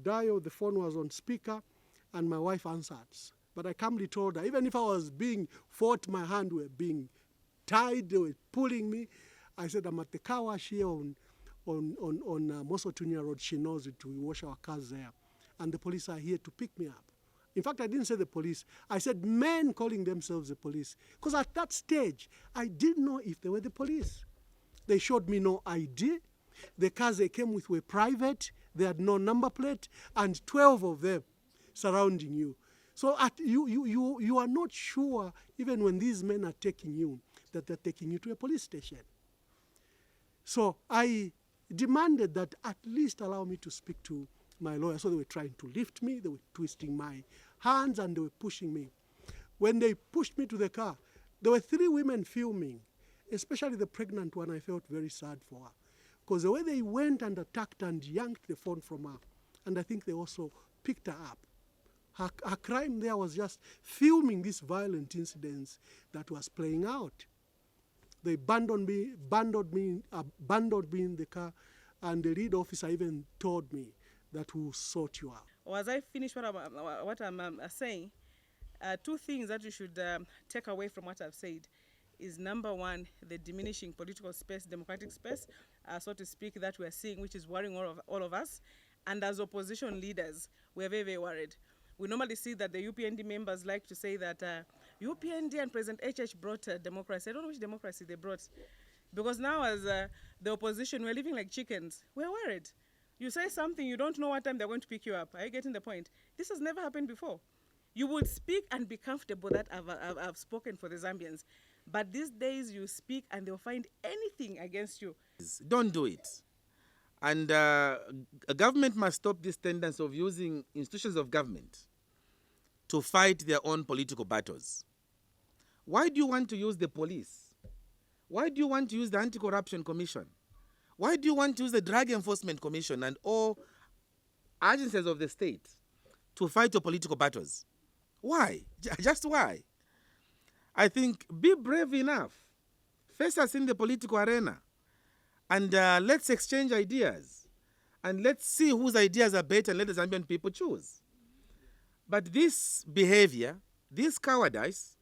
dial, the phone was on speaker, and my wife answered. But I calmly told her, even if I was being fought, my hand were being tied, they were pulling me. I said, I'm at the car wash here on Mosotunya Road. She knows it. We wash our cars there. And the police are here to pick me up. In fact, I didn't say the police. I said men calling themselves the police. Because at that stage, I didn't know if they were the police. They showed me no ID. The cars they came with were private. They had no number plate. And 12 of them surrounding you. So you are not sure, even when these men are taking you, that they're taking you to a police station. So I demanded that at least allow me to speak to my lawyer. So they were trying to lift me, they were twisting my hands, and they were pushing me. When they pushed me to the car, there were 3 women filming, especially the pregnant one. I felt very sad for her, because the way they went and attacked and yanked the phone from her, and I think they also picked her up. Her crime there was just filming these violent incidents that was playing out. They abandoned me in the car, and the lead officer even told me that we'll sort you out. As I finish what I'm saying, 2 things that you should take away from what I've said is, number 1, the diminishing political space, democratic space, so to speak, that we're seeing, which is worrying all of us. And as opposition leaders, we're very, very worried. We normally see that the UPND members like to say that UPND and President HH brought democracy. I don't know which democracy they brought. Because now as the opposition, we're living like chickens. We're worried. You say something, you don't know what time they're going to pick you up. Are you getting the point? This has never happened before. You would speak and be comfortable that I've spoken for the Zambians. But these days you speak and they'll find anything against you. Don't do it. And a government must stop this tendency of using institutions of government to fight their own political battles. Why do you want to use the police? Why do you want to use the Anti-Corruption Commission? Why do you want to use the Drug Enforcement Commission and all agencies of the state to fight your political battles? Why? Just why? I think be brave enough. Face us in the political arena. And let's exchange ideas. And let's see whose ideas are better, and let the Zambian people choose. But this behavior, this cowardice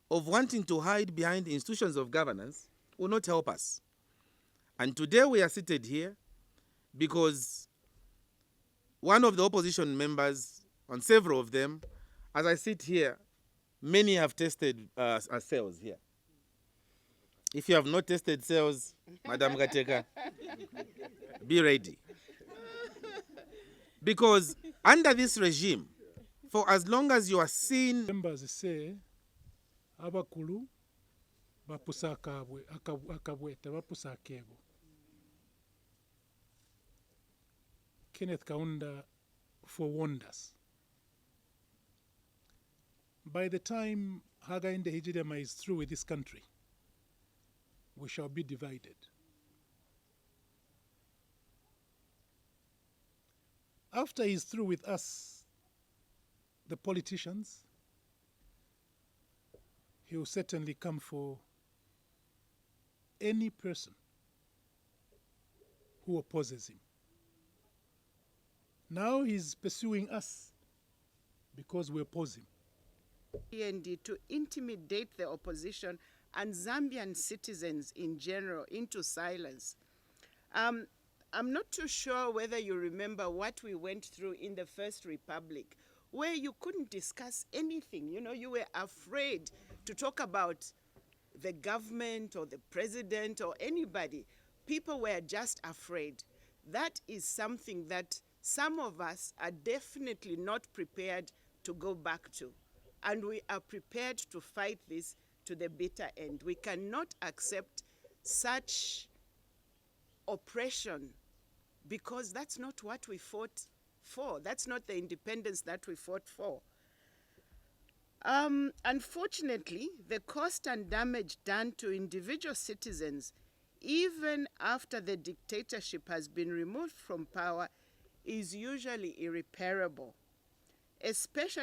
of wanting to hide behind institutions of governance will not help us. And today we are seated here because one of the opposition members, on several of them, as I sit here, many have tested cells here. If you have not tested cells, Madam Gateka, be ready. Because under this regime, for as long as you are seen... Members say, abakulu bapusa akabweta bapusa akego. Kenneth Kaunda forewarned us. By the time Hakainde Hichilema is through with this country, we shall be divided. After he's through with us, the politicians, he will certainly come for any person who opposes him. Now he's pursuing us because we oppose him. And to intimidate the opposition and Zambian citizens in general into silence. I'm not too sure whether you remember what we went through in the First Republic, where you couldn't discuss anything. You know, you were afraid to talk about the government or the president or anybody. People were just afraid. That is something that some of us are definitely not prepared to go back to. And we are prepared to fight this to the bitter end. We cannot accept such oppression because that's not what we fought for. That's not the independence that we fought for. Unfortunately, the cost and damage done to individual citizens, even after the dictatorship has been removed from power, is usually irreparable, especially